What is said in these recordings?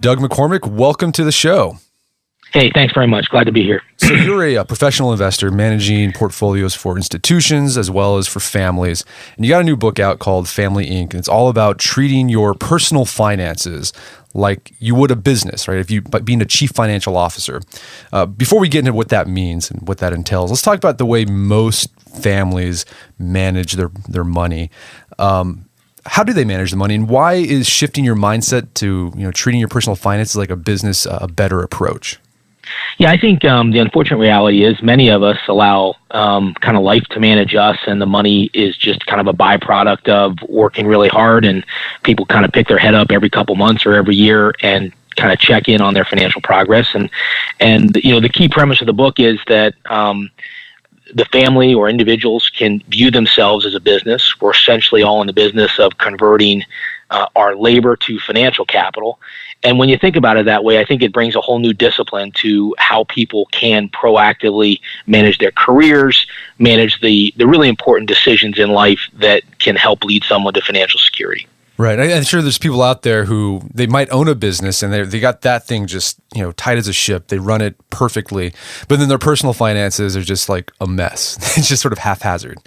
Doug McCormick, welcome to the show. Hey, thanks very much. Glad to be here. So you're a professional investor managing portfolios for institutions as well as for families. And you got a new book out called Family Inc. And it's all about treating your personal finances like you would a business, right? By being a chief financial officer. Before we get into what that means and what that entails, let's talk about the way most families manage their money. How do they manage the money, and why is shifting your mindset to treating your personal finances like a business a better approach? Yeah, I think the unfortunate reality is many of us allow kind of life to manage us, and the money is just kind of a byproduct of working really hard, and people kind of pick their head up every couple months or every year and kind of check in on their financial progress. And the key premise of the book is that the family or individuals can view themselves as a business. We're essentially all in the business of converting our labor to financial capital. And when you think about it that way, I think it brings a whole new discipline to how people can proactively manage their careers, manage the really important decisions in life that can help lead someone to financial security. Right. I'm sure there's people out there who they might own a business and they got that thing just tight as a ship. They run it perfectly, but then their personal finances are just like a mess. It's just sort of haphazard.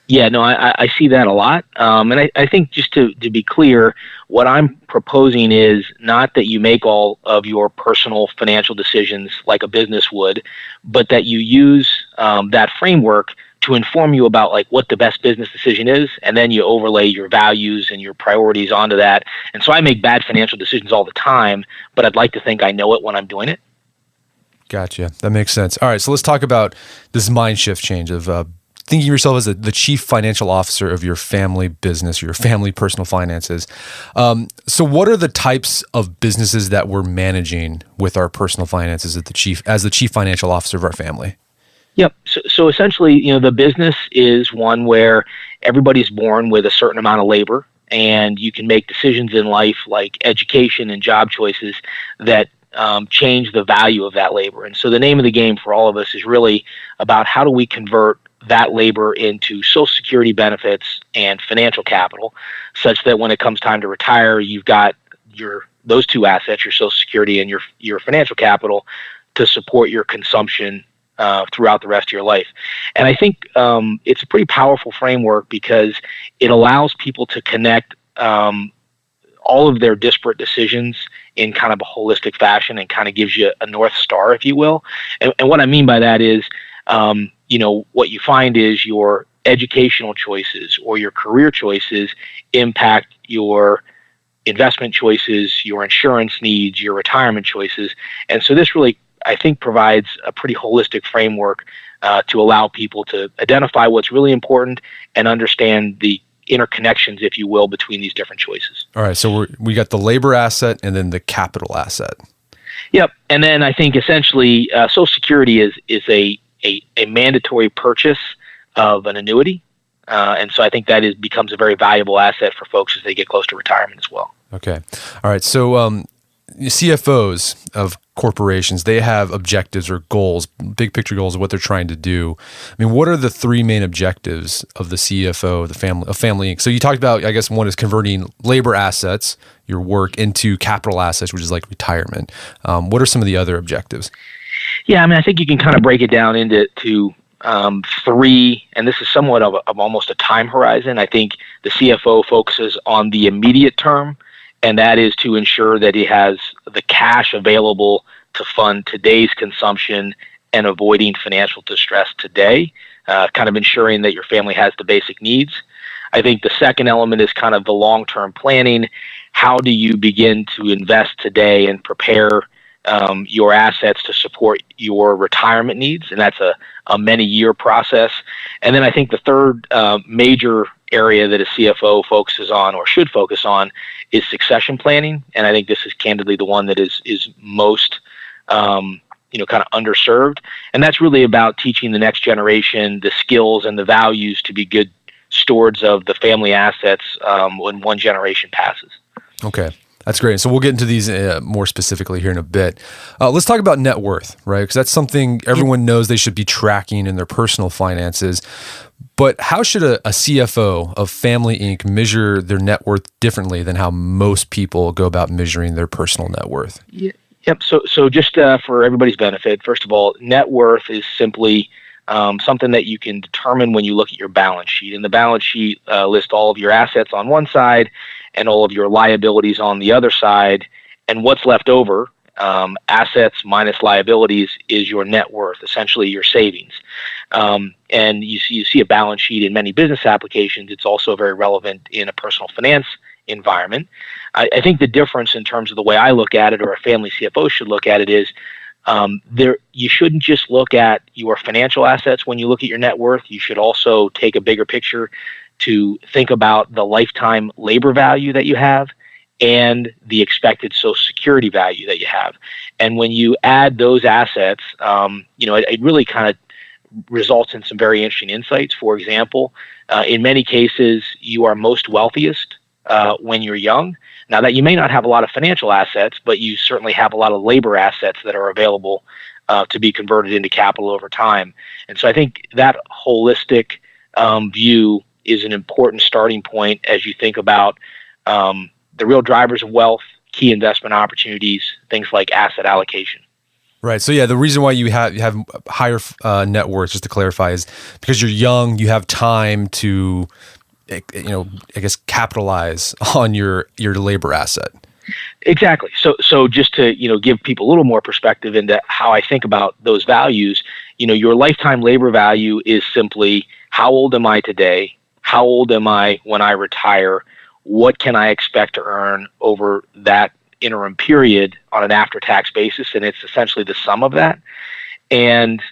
Yeah, no, I see that a lot. And I think just to be clear, what I'm proposing is not that you make all of your personal financial decisions like a business would, but that you use that framework to inform you about like what the best business decision is, and then you overlay your values and your priorities onto that. And so I make bad financial decisions all the time, but I'd like to think I know it when I'm doing it. Gotcha. That makes sense. All right, so let's talk about this mind shift change of thinking of yourself as the chief financial officer of your family business, your family personal finances. So what are the types of businesses that we're managing with our personal finances as the chief financial officer of our family? Yep. So essentially, the business is one where everybody's born with a certain amount of labor, and you can make decisions in life like education and job choices that change the value of that labor. And so the name of the game for all of us is really about how do we convert that labor into Social Security benefits and financial capital, such that when it comes time to retire, you've got those two assets, your Social Security and your financial capital, to support your consumption throughout the rest of your life. And I think it's a pretty powerful framework because it allows people to connect all of their disparate decisions in kind of a holistic fashion and kind of gives you a North Star, if you will. And what I mean by that is, what you find is your educational choices or your career choices impact your investment choices, your insurance needs, your retirement choices. And so this really, I think, provides a pretty holistic framework to allow people to identify what's really important and understand the interconnections, if you will, between these different choices. All right, so we got the labor asset and then the capital asset. Yep, and then I think essentially Social Security is a mandatory purchase of an annuity, and so I think that becomes a very valuable asset for folks as they get close to retirement as well. Okay, all right, so CFOs of corporations, they have objectives or goals, big picture goals of what they're trying to do. I mean, what are the three main objectives of the CFO, of Family Inc.? So you talked about, I guess, one is converting labor assets, your work, into capital assets, which is like retirement. What are some of the other objectives? Yeah, I mean, I think you can kind of break it down into three, and this is somewhat of almost a time horizon. I think the CFO focuses on the immediate term, and that is to ensure that he has the cash available to fund today's consumption and avoiding financial distress today, kind of ensuring that your family has the basic needs. I think the second element is kind of the long-term planning. How do you begin to invest today and prepare your assets to support your retirement needs? And that's a many-year process. And then I think the third major area that a CFO focuses on or should focus on is succession planning. And I think this is candidly the one that is most kind of underserved. And that's really about teaching the next generation the skills and the values to be good stewards of the family assets when one generation passes. Okay. That's great. So we'll get into these more specifically here in a bit. Let's talk about net worth, right? Because that's something everyone knows they should be tracking in their personal finances. But how should a CFO of Family Inc. measure their net worth differently than how most people go about measuring their personal net worth? Yeah. Yep. So just for everybody's benefit, first of all, net worth is simply something that you can determine when you look at your balance sheet. And the balance sheet lists all of your assets on one side and all of your liabilities on the other side. And what's left over, assets minus liabilities, is your net worth, essentially your savings. And you see a balance sheet in many business applications. It's also very relevant in a personal finance environment. I think the difference in terms of the way I look at it, or a family CFO should look at it, is you shouldn't just look at your financial assets when you look at your net worth. You should also take a bigger picture to think about the lifetime labor value that you have and the expected Social Security value that you have. And when you add those assets, it really kind of results in some very interesting insights. For example, in many cases, you are most wealthiest when you're young. Now, that you may not have a lot of financial assets, but you certainly have a lot of labor assets that are available to be converted into capital over time. And so I think that holistic view is an important starting point as you think about the real drivers of wealth, key investment opportunities, things like asset allocation. Right. So yeah, the reason why you have higher net worth, just to clarify, is because you're young, you have time to, I guess, capitalize on your labor asset. Exactly. So just to, give people a little more perspective into how I think about those values, your lifetime labor value is simply, how old am I today? How old am I when I retire? What can I expect to earn over that interim period on an after-tax basis? And it's essentially the sum of that. And,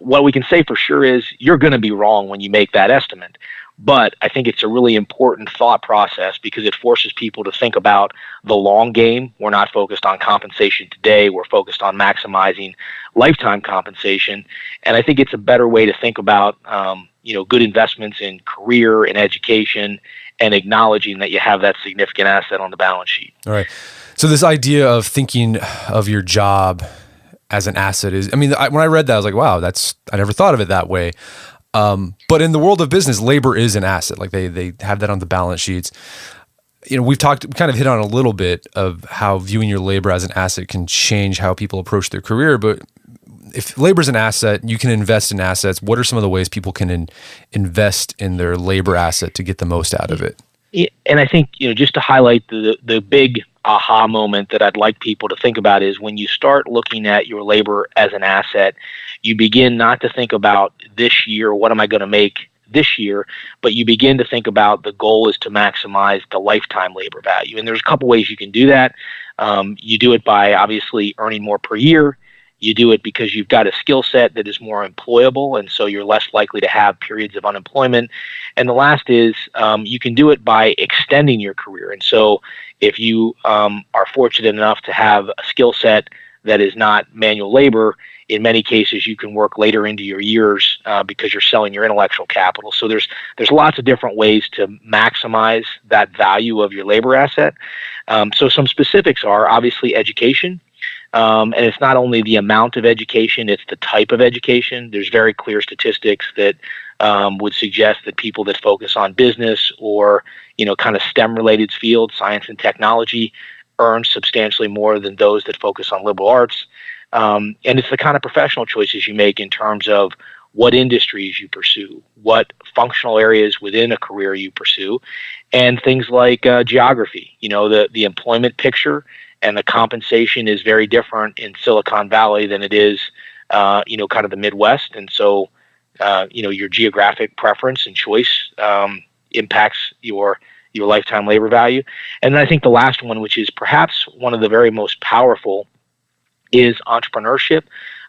what we can say for sure is you're going to be wrong when you make that estimate. But I think it's a really important thought process because it forces people to think about the long game. We're not focused on compensation today. We're focused on maximizing lifetime compensation. And I think it's a better way to think about, good investments in career and education, and acknowledging that you have that significant asset on the balance sheet. All right. So this idea of thinking of your job as an asset is, when I read that, I was like, wow, I never thought of it that way. But in the world of business, labor is an asset. Like they have that on the balance sheets. We kind of hit on a little bit of how viewing your labor as an asset can change how people approach their career. But if labor is an asset, you can invest in assets. What are some of the ways people can invest in their labor asset to get the most out of it? And I think, just to highlight the big aha moment that I'd like people to think about is when you start looking at your labor as an asset, you begin not to think about this year, what am I going to make this year, but you begin to think about the goal is to maximize the lifetime labor value. And there's a couple ways you can do that. You do it by obviously earning more per year. You do it because you've got a skill set that is more employable, and so you're less likely to have periods of unemployment. And the last is you can do it by extending your career. And so if you are fortunate enough to have a skill set that is not manual labor, in many cases you can work later into your years because you're selling your intellectual capital. So there's lots of different ways to maximize that value of your labor asset. So some specifics are obviously education. And it's not only the amount of education, it's the type of education. There's very clear statistics that would suggest that people that focus on business or, kind of STEM-related fields, science and technology, earn substantially more than those that focus on liberal arts. And it's the kind of professional choices you make in terms of what industries you pursue, what functional areas within a career you pursue, and things like geography. The employment picture and the compensation is very different in Silicon Valley than it is, kind of the Midwest. And so, your geographic preference and choice impacts your lifetime labor value. And then I think the last one, which is perhaps one of the very most powerful, is entrepreneurship.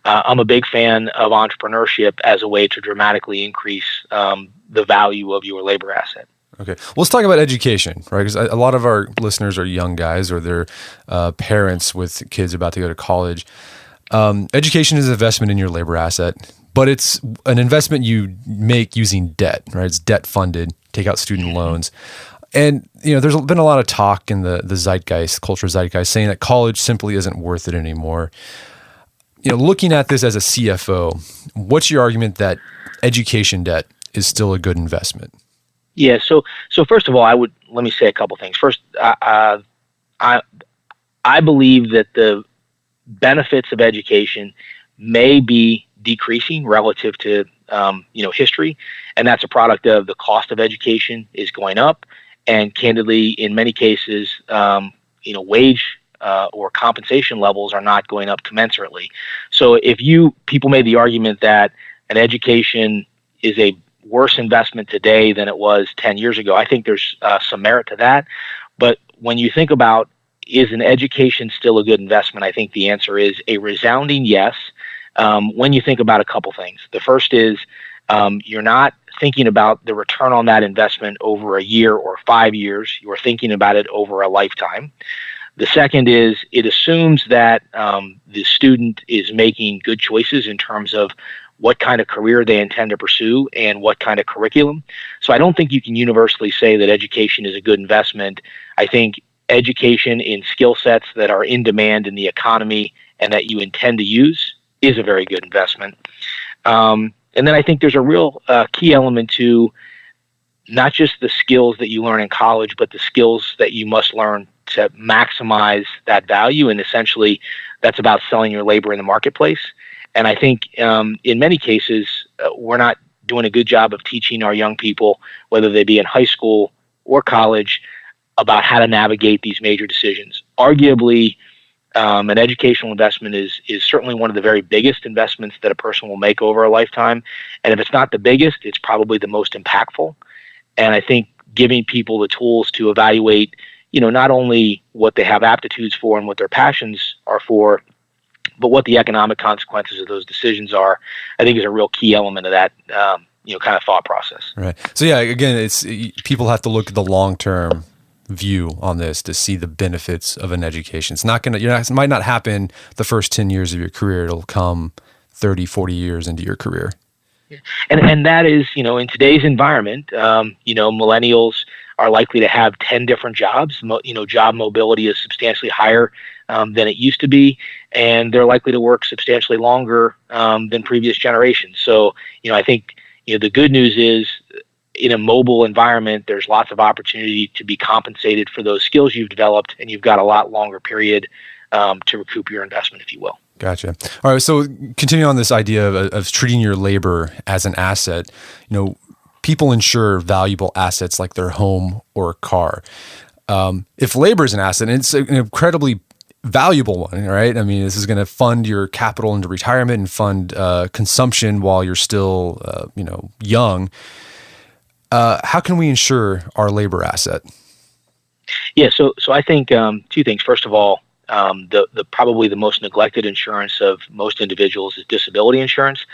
I'm a big fan of entrepreneurship as a way to dramatically increase the value of your labor asset. Okay. Well, let's talk about education, right? Because a lot of our listeners are young guys or they're parents with kids about to go to college. Education is an investment in your labor asset, but it's an investment you make using debt, right? It's debt funded, take out student loans. And, there's been a lot of talk in the zeitgeist, cultural zeitgeist, saying that college simply isn't worth it anymore. Looking at this as a CFO, what's your argument that education debt is still a good investment? Yeah. So first of all, let me say a couple things. First, I believe that the benefits of education may be decreasing relative to history, and that's a product of the cost of education is going up, and candidly, in many cases, wage or compensation levels are not going up commensurately. So if people made the argument that an education is a worse investment today than it was 10 years ago, I think there's some merit to that. But when you think about, is an education still a good investment? I think the answer is a resounding yes. When you think about a couple things. The first is you're not thinking about the return on that investment over a year or 5 years. You're thinking about it over a lifetime. The second is it assumes that the student is making good choices in terms of what kind of career they intend to pursue and what kind of curriculum. So I don't think you can universally say that education is a good investment. I think education in skill sets that are in demand in the economy and that you intend to use is a very good investment. And then I think there's a real key element to not just the skills that you learn in college, but the skills that you must learn to maximize that value. And essentially, that's about selling your labor in the marketplace. And I think in many cases, we're not doing a good job of teaching our young people, whether they be in high school or college, about how to navigate these major decisions. Arguably, an educational investment is certainly one of the very biggest investments that a person will make over a lifetime. And if it's not the biggest, it's probably the most impactful. And I think giving people the tools to evaluate, not only what they have aptitudes for and what their passions are for, but what the economic consequences of those decisions are, I think is a real key element of that, kind of thought process. Right. So yeah, again, people have to look at the long-term view on this to see the benefits of an education. It's not going to, it might not happen the first 10 years of your career. It'll come 30, 40 years into your career. And that is, in today's environment, millennials are likely to have 10 different jobs. Job mobility is substantially higher than it used to be, and they're likely to work substantially longer than previous generations. So, I think, the good news is in a mobile environment, there's lots of opportunity to be compensated for those skills you've developed, and you've got a lot longer period to recoup your investment, if you will. Gotcha. All right. So continuing on this idea of treating your labor as an asset, people insure valuable assets like their home or a car. If labor is an asset, and it's an incredibly valuable one, right? I mean, this is going to fund your capital into retirement and fund consumption while you're still, young. How can we insure our labor asset? Yeah. So I think two things. First of all, the probably the most neglected insurance of most individuals is disability insurance.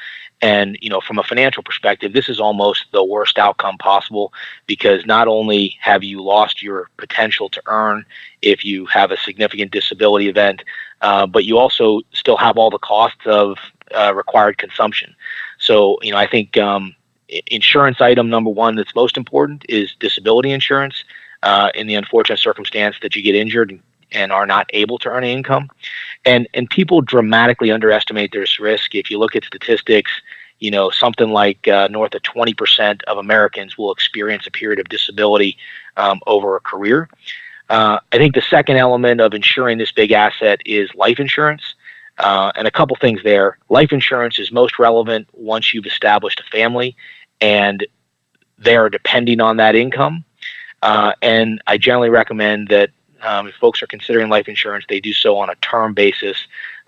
And, from a financial perspective, this is almost the worst outcome possible, because not only have you lost your potential to earn if you have a significant disability event, but you also still have all the costs of required consumption. So, I think insurance item number one that's most important is disability insurance in the unfortunate circumstance that you get injured and are not able to earn income. And people dramatically underestimate this risk. If you look at statistics, something like north of 20% of Americans will experience a period of disability over a career. I think the second element of insuring this big asset is life insurance. And a couple things there. Life insurance is most relevant once you've established a family and they are depending on that income. And I generally recommend that if folks are considering life insurance, they do so on a term basis.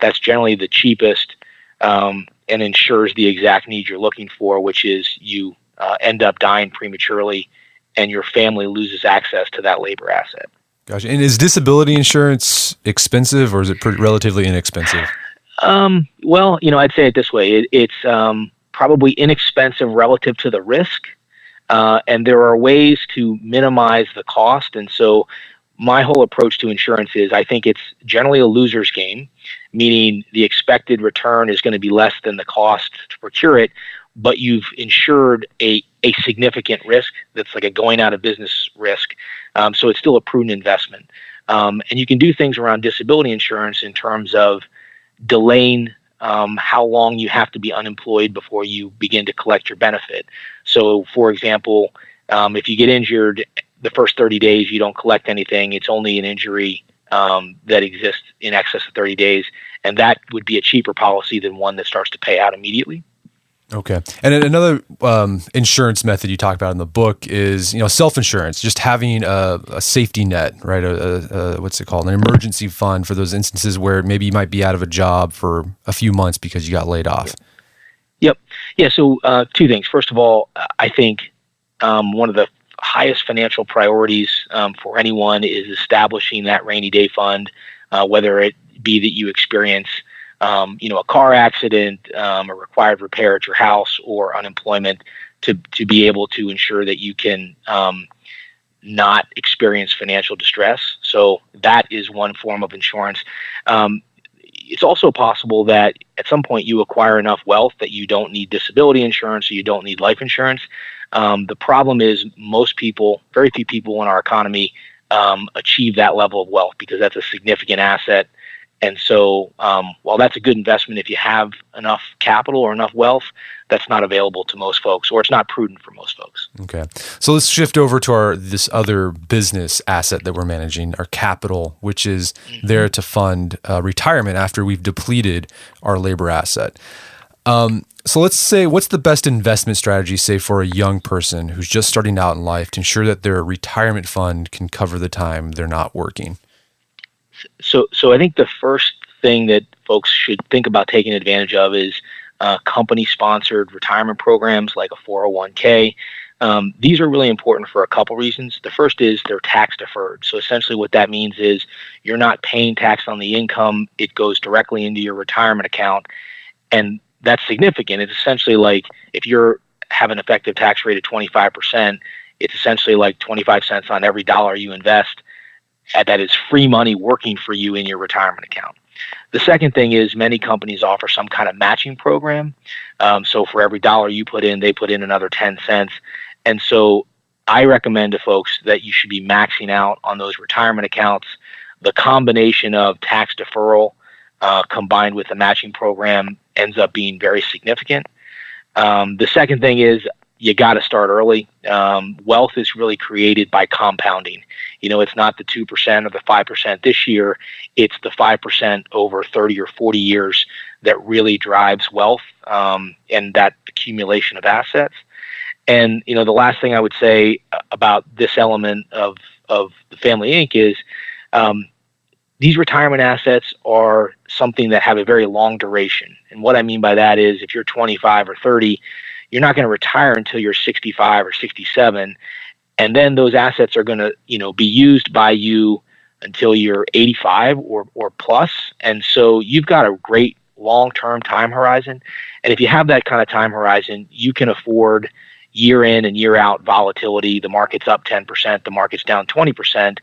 That's generally the cheapest and ensures the exact need you're looking for, which is you end up dying prematurely and your family loses access to that labor asset. Gotcha. And is disability insurance expensive, or is it relatively inexpensive? Well, I'd say it this way. It's probably inexpensive relative to the risk. And there are ways to minimize the cost. And so my whole approach to insurance is I think it's generally a loser's game, meaning the expected return is going to be less than the cost to procure it, but you've insured a significant risk that's like a going out of business risk. So it's still a prudent investment. And you can do things around disability insurance in terms of delaying how long you have to be unemployed before you begin to collect your benefit. So, for example, if you get injured, the first 30 days you don't collect anything. It's only an injury that exists in excess of 30 days, and that would be a cheaper policy than one that starts to pay out immediately. Okay. And then another insurance method you talk about in the book is, self-insurance, just having a safety net, right? What's it called? An emergency fund for those instances where maybe you might be out of a job for a few months because you got laid off. Yep. Yeah. So two things. First of all, I think one of the highest financial priorities for anyone is establishing that rainy day fund, whether it be that you experience a car accident, a required repair at your house, or unemployment, to be able to ensure that you can not experience financial distress. So that is one form of insurance. It's also possible that at some point you acquire enough wealth that you don't need disability insurance or you don't need life insurance. The problem is very few people in our economy achieve that level of wealth because that's a significant asset. And so while that's a good investment, if you have enough capital or enough wealth, that's not available to most folks, or it's not prudent for most folks. Okay. So let's shift over to this other business asset that we're managing, our capital, which is there to fund retirement after we've depleted our labor asset. So let's say, what's the best investment strategy, say, for a young person who's just starting out in life to ensure that their retirement fund can cover the time they're not working? So I think the first thing that folks should think about taking advantage of is company-sponsored retirement programs like a 401k. These are really important for a couple reasons. The first is they're tax deferred. So essentially what that means is you're not paying tax on the income. It goes directly into your retirement account. And that's significant. It's essentially like if you have an effective tax rate of 25%, it's essentially like 25 cents on every dollar you invest. That is free money working for you in your retirement account. The second thing is many companies offer some kind of matching program. So for every dollar you put in, they put in another 10 cents. And so I recommend to folks that you should be maxing out on those retirement accounts. The combination of tax deferral combined with the matching program ends up being very significant. The second thing is you got to start early. Wealth is really created by compounding. It's not the 2% or the 5% this year. It's the 5% over 30 or 40 years that really drives wealth and that accumulation of assets. And, the last thing I would say about this element of the Family Inc. is these retirement assets are something that have a very long duration. And what I mean by that is if you're 25 or 30, you're not going to retire until you're 65 or 67. And then those assets are going to, be used by you until you're 85 or plus. And so you've got a great long-term time horizon. And if you have that kind of time horizon, you can afford year in and year out volatility. The market's up 10%, the market's down 20%,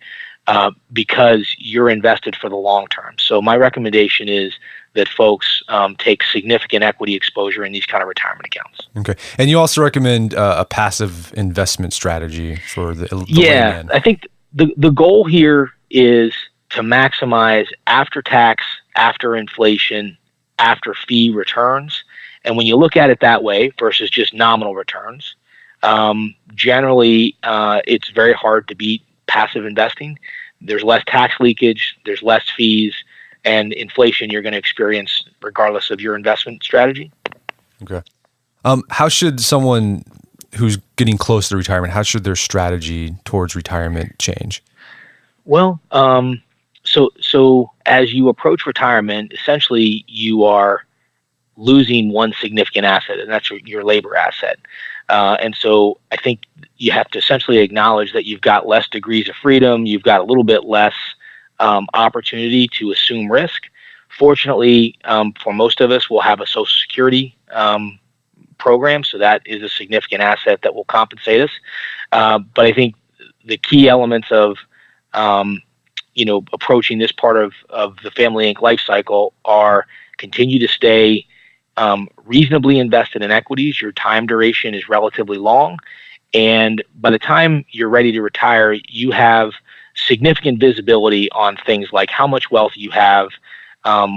because you're invested for the long term. So my recommendation is that folks take significant equity exposure in these kind of retirement accounts. Okay. And you also recommend a passive investment strategy for the layman. I think the goal here is to maximize after tax, after inflation, after fee returns. And when you look at it that way versus just nominal returns, generally it's very hard to beat passive investing. There's less tax leakage, there's less fees, and inflation you're going to experience regardless of your investment strategy. Okay. How should someone who's getting close to retirement, how should their strategy towards retirement change? Well, so as you approach retirement, essentially you are losing one significant asset, and that's your labor asset. And so I think you have to essentially acknowledge that you've got less degrees of freedom, you've got a little bit less opportunity to assume risk. Fortunately, for most of us, we'll have a Social Security program, so that is a significant asset that will compensate us. But I think the key elements of approaching this part of the Family Inc. life cycle are continue to stay reasonably invested in equities. Your time duration is relatively long, and by the time you're ready to retire, you have significant visibility on things like how much wealth you have,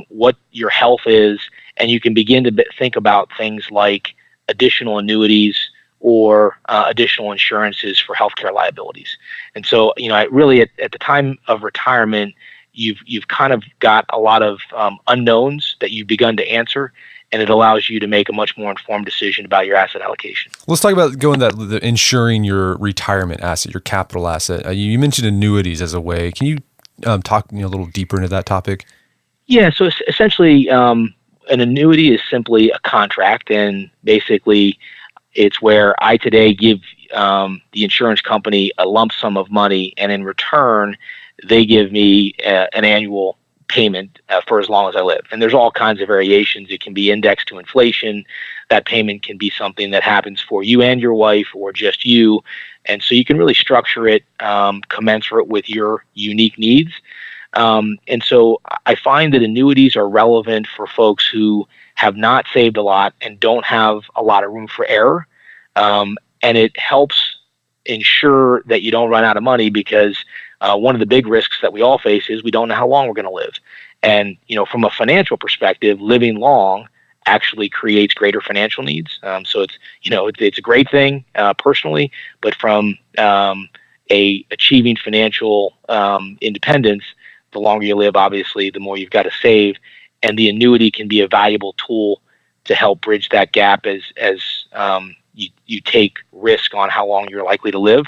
what your health is, and you can begin to think about things like additional annuities or additional insurances for healthcare liabilities. And so, I really at the time of retirement, you've kind of got a lot of unknowns that you've begun to answer, and it allows you to make a much more informed decision about your asset allocation. Let's talk about the insuring your retirement asset, your capital asset. You mentioned annuities as a way. Can you talk a little deeper into that topic? Yeah, so essentially, an annuity is simply a contract, and basically it's where I today give the insurance company a lump sum of money, and in return, they give me an annual payment for as long as I live. And there's all kinds of variations. It can be indexed to inflation. That payment can be something that happens for you and your wife, or just you. And so you can really structure it commensurate with your unique needs. And so I find that annuities are relevant for folks who have not saved a lot and don't have a lot of room for error. And it helps ensure that you don't run out of money, because one of the big risks that we all face is we don't know how long we're going to live. And, from a financial perspective, living long actually creates greater financial needs. So it's a great thing personally, but from achieving financial independence, the longer you live, obviously, the more you've got to save. And the annuity can be a valuable tool to help bridge that gap as you take risk on how long you're likely to live.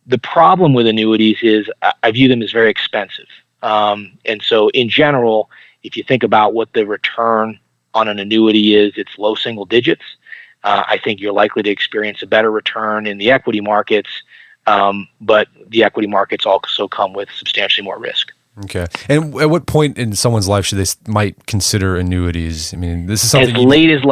The problem with annuities is I view them as very expensive. And so in general, if you think about what the return on an annuity is, it's low single digits. I think you're likely to experience a better return in the equity markets, but the equity markets also come with substantially more risk. Okay. And at what point in someone's life should they might consider annuities? I mean, this is something as late as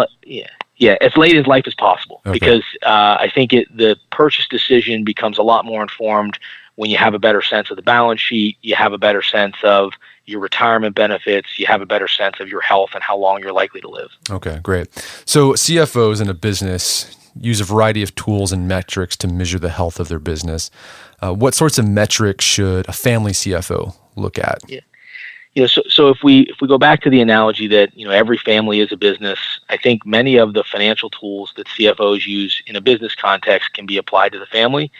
life as possible, okay. Because I think the purchase decision becomes a lot more informed when you have a better sense of the balance sheet, you have a better sense of your retirement benefits, you have a better sense of your health and how long you're likely to live. Okay, great. So CFOs in a business use a variety of tools and metrics to measure the health of their business. What sorts of metrics should a family CFO look at? Yeah. So if we go back to the analogy that every family is a business, I think many of the financial tools that CFOs use in a business context can be applied to the family.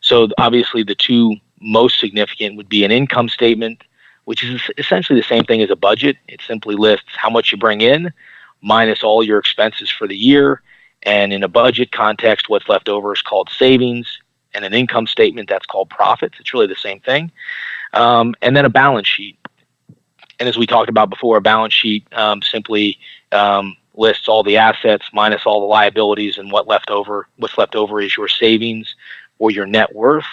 So obviously the two most significant would be an income statement, which is essentially the same thing as a budget. It simply lists how much you bring in minus all your expenses for the year. And in a budget context, what's left over is called savings, and an income statement, that's called profits. It's really the same thing. And then a balance sheet. And as we talked about before, a balance sheet simply lists all the assets minus all the liabilities, and what's left over is your savings or your net worth.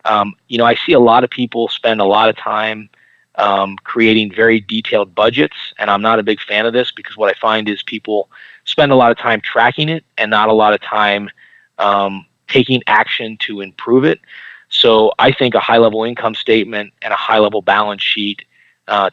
I see a lot of people spend a lot of time creating very detailed budgets, and I'm not a big fan of this, because what I find is people spend a lot of time tracking it and not a lot of time taking action to improve it. So I think a high-level income statement and a high-level balance sheet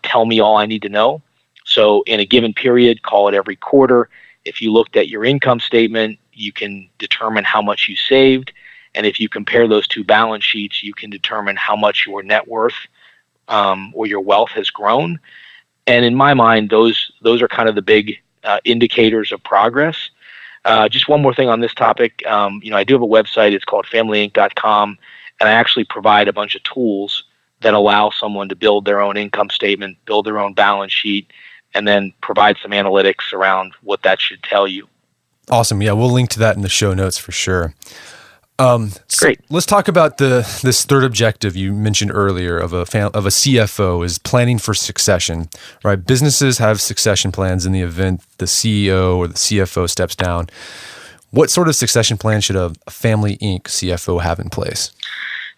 tell me all I need to know. So in a given period, call it every quarter, if you looked at your income statement, you can determine how much you saved. And if you compare those two balance sheets, you can determine how much your net worth or your wealth has grown. And in my mind, those are kind of the big indicators of progress. Just one more thing on this topic. I do have a website. It's called familyinc.com, and I actually provide a bunch of tools that allow someone to build their own income statement, build their own balance sheet, and then provide some analytics around what that should tell you. Awesome. Yeah, we'll link to that in the show notes for sure. Great. Let's talk about this third objective you mentioned earlier of a CFO is planning for succession, right? Businesses have succession plans in the event the CEO or the CFO steps down. What sort of succession plan should a Family Inc. CFO have in place?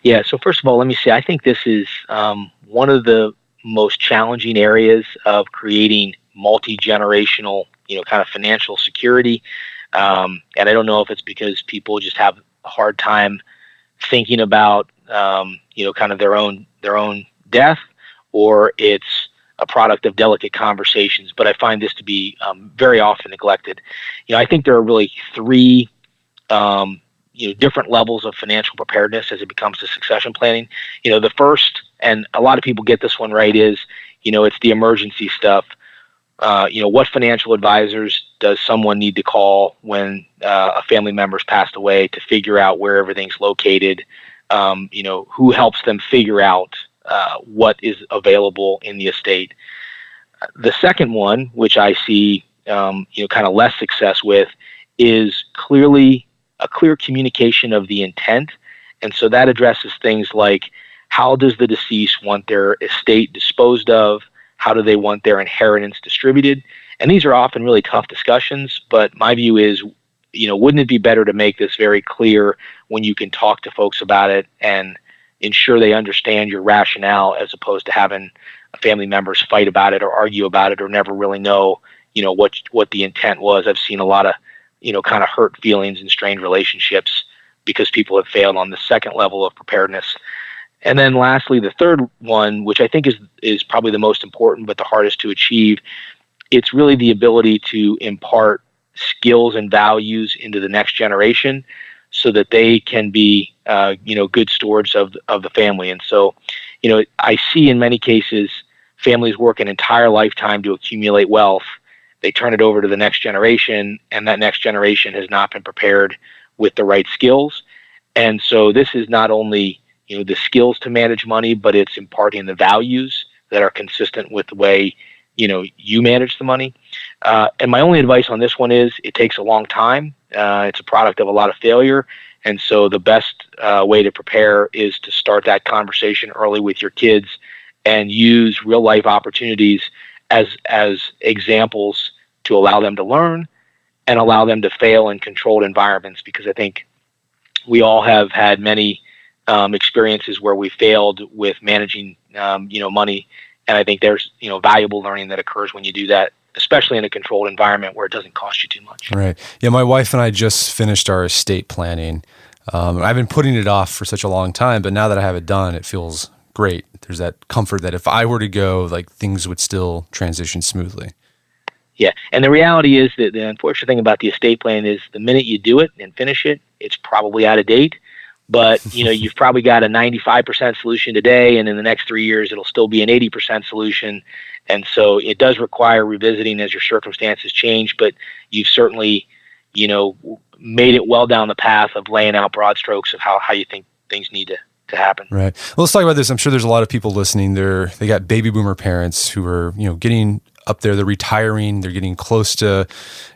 Yeah. So first of all, let me say, I think this is one of the most challenging areas of creating multi-generational, kind of financial security. And I don't know if it's because people just have a hard time thinking about, kind of their own death, or it's a product of delicate conversations. But I find this to be very often neglected. I think there are really three, different levels of financial preparedness as it comes to succession planning. The first, and a lot of people get this one right, is, it's the emergency stuff. What financial advisors does someone need to call when a family member's passed away to figure out where everything's located? Who helps them figure out what is available in the estate? The second one, which I see, kind of less success with, is a clear communication of the intent. And so that addresses things like, how does the deceased want their estate disposed of? How do they want their inheritance distributed? And these are often really tough discussions, but my view is, wouldn't it be better to make this very clear when you can talk to folks about it and ensure they understand your rationale, as opposed to having family members fight about it or argue about it or never really know, what the intent was. I've seen a lot of, kind of hurt feelings and strained relationships because people have failed on the second level of preparedness. And then lastly, the third one, which I think is probably the most important but the hardest to achieve, it's really the ability to impart skills and values into the next generation so that they can be, good stewards of the family. And so, I see in many cases families work an entire lifetime to accumulate wealth. They turn it over to the next generation, and that next generation has not been prepared with the right skills. And so this is not only the skills to manage money, but it's imparting the values that are consistent with the way, you manage the money. And my only advice on this one is it takes a long time. It's a product of a lot of failure. And so the best way to prepare is to start that conversation early with your kids and use real life opportunities as examples to allow them to learn and allow them to fail in controlled environments. Because I think we all have had many experiences where we failed with managing, money. And I think there's, valuable learning that occurs when you do that, especially in a controlled environment where it doesn't cost you too much. Right. Yeah. My wife and I just finished our estate planning. I've been putting it off for such a long time, but now that I have it done, it feels great. There's that comfort that if I were to go, like, things would still transition smoothly. Yeah. And the reality is that the unfortunate thing about the estate plan is the minute you do it and finish it, it's probably out of date. But, you've probably got a 95% solution today, and in the next 3 years, it'll still be an 80% solution. And so it does require revisiting as your circumstances change, but you've certainly, made it well down the path of laying out broad strokes of how you think things need to happen. Right. Well, let's talk about this. I'm sure there's a lot of people listening. They got baby boomer parents who are, getting up there, they're retiring, they're getting close to,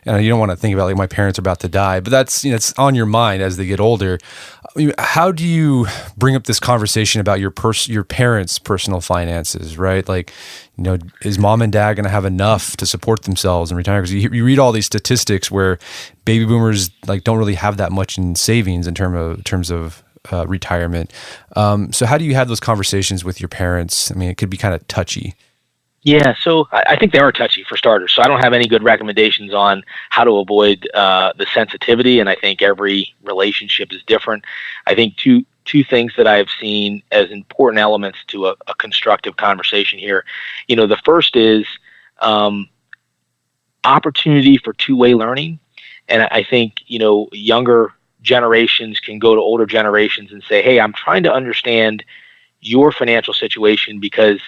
you don't want to think about, like, my parents are about to die, but that's, it's on your mind as they get older. How do you bring up this conversation about your parents' personal finances, right? Like, is mom and dad going to have enough to support themselves and retire? Because you read all these statistics where baby boomers, like, don't really have that much in savings in terms of retirement. So how do you have those conversations with your parents? I mean, it could be kind of touchy. Yeah, so I think they are touchy, for starters. So I don't have any good recommendations on how to avoid the sensitivity, and I think every relationship is different. I think two things that I've seen as important elements to a constructive conversation here. The first is opportunity for two-way learning, and I think younger generations can go to older generations and say, "Hey, I'm trying to understand your financial situation because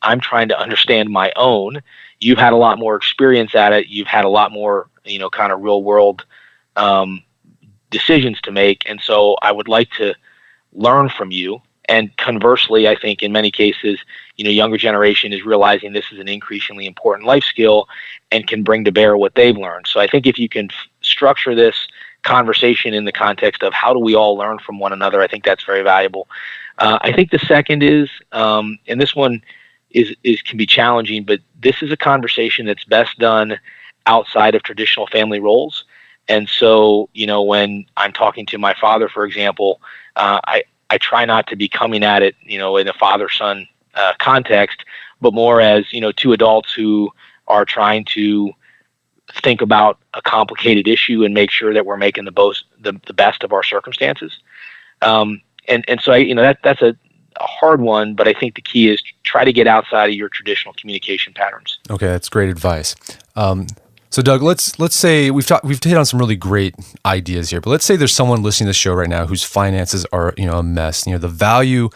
I'm trying to understand my own. You've had a lot more experience at it. You've had a lot more, kind of real world decisions to make. And so I would like to learn from you." And conversely, I think in many cases, younger generation is realizing this is an increasingly important life skill and can bring to bear what they've learned. So I think if you can structure this conversation in the context of how do we all learn from one another, I think that's very valuable. I think the second is, and this one can be challenging, but this is a conversation that's best done outside of traditional family roles. And so, when I'm talking to my father, for example, I try not to be coming at it, in a father-son context, but more as, two adults who are trying to think about a complicated issue and make sure that we're making the best of our circumstances. And so that's a hard one, but I think the key is try to get outside of your traditional communication patterns. Okay, that's great advice. So Doug, let's say we've hit on some really great ideas here, but let's say there's someone listening to the show right now whose finances are, a mess. The value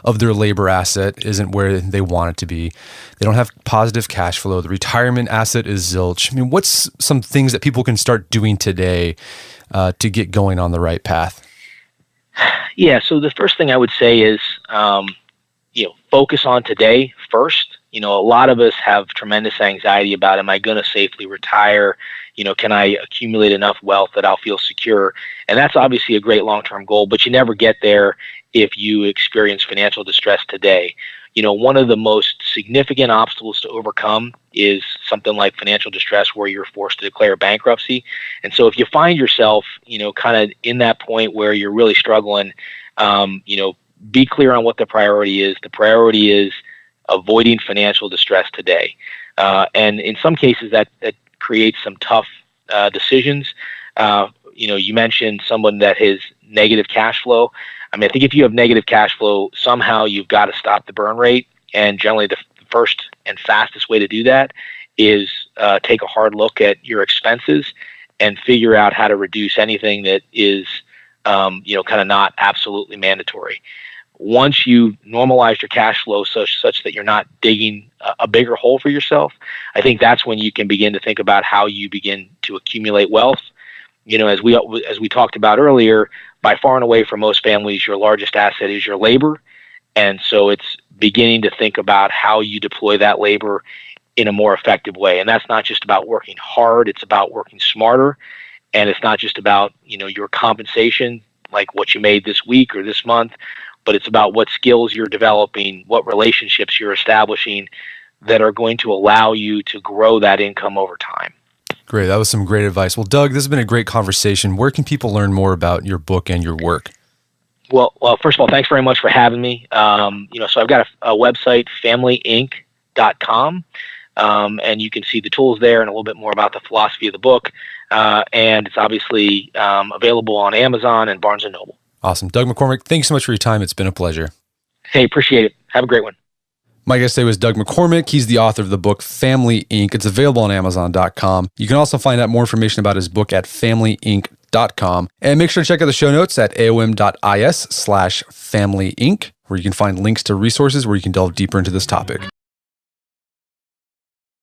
of their labor asset isn't where they want it to be. They don't have positive cash flow. The retirement asset is zilch. I mean, what's some things that people can start doing today to get going on the right path? Yeah. So the first thing I would say is, focus on today first. A lot of us have tremendous anxiety about, am I going to safely retire? Can I accumulate enough wealth that I'll feel secure? And that's obviously a great long-term goal, but you never get there if you experience financial distress today. One of the most significant obstacles to overcome is something like financial distress where you're forced to declare bankruptcy. And so if you find yourself, kind of in that point where you're really struggling, be clear on what the priority is. The priority is avoiding financial distress today. And in some cases that creates some tough decisions. You mentioned someone that has negative cash flow. I mean, I think if you have negative cash flow, somehow you've got to stop the burn rate. And generally the first and fastest way to do that is take a hard look at your expenses and figure out how to reduce anything that is, kind of not absolutely mandatory. Once you normalize your cash flow such that you're not digging a bigger hole for yourself, I think that's when you can begin to think about how you begin to accumulate wealth. As we talked about earlier, by far and away for most families, your largest asset is your labor. And so it's beginning to think about how you deploy that labor in a more effective way. And that's not just about working hard, it's about working smarter. And it's not just about, your compensation, like what you made this week or this month, but it's about what skills you're developing, what relationships you're establishing that are going to allow you to grow that income over time. Great. That was some great advice. Well, Doug, this has been a great conversation. Where can people learn more about your book and your work? Well, first of all, thanks very much for having me. So I've got a website, familyinc.com, and you can see the tools there and a little bit more about the philosophy of the book. And it's obviously available on Amazon and Barnes & Noble. Awesome. Doug McCormick, thanks so much for your time. It's been a pleasure. Hey, appreciate it. Have a great one. My guest today was Doug McCormick. He's the author of the book Family Inc. It's available on Amazon.com. You can also find out more information about his book at familyinc.com. And make sure to check out the show notes at aom.is/familyinc, where you can find links to resources where you can delve deeper into this topic.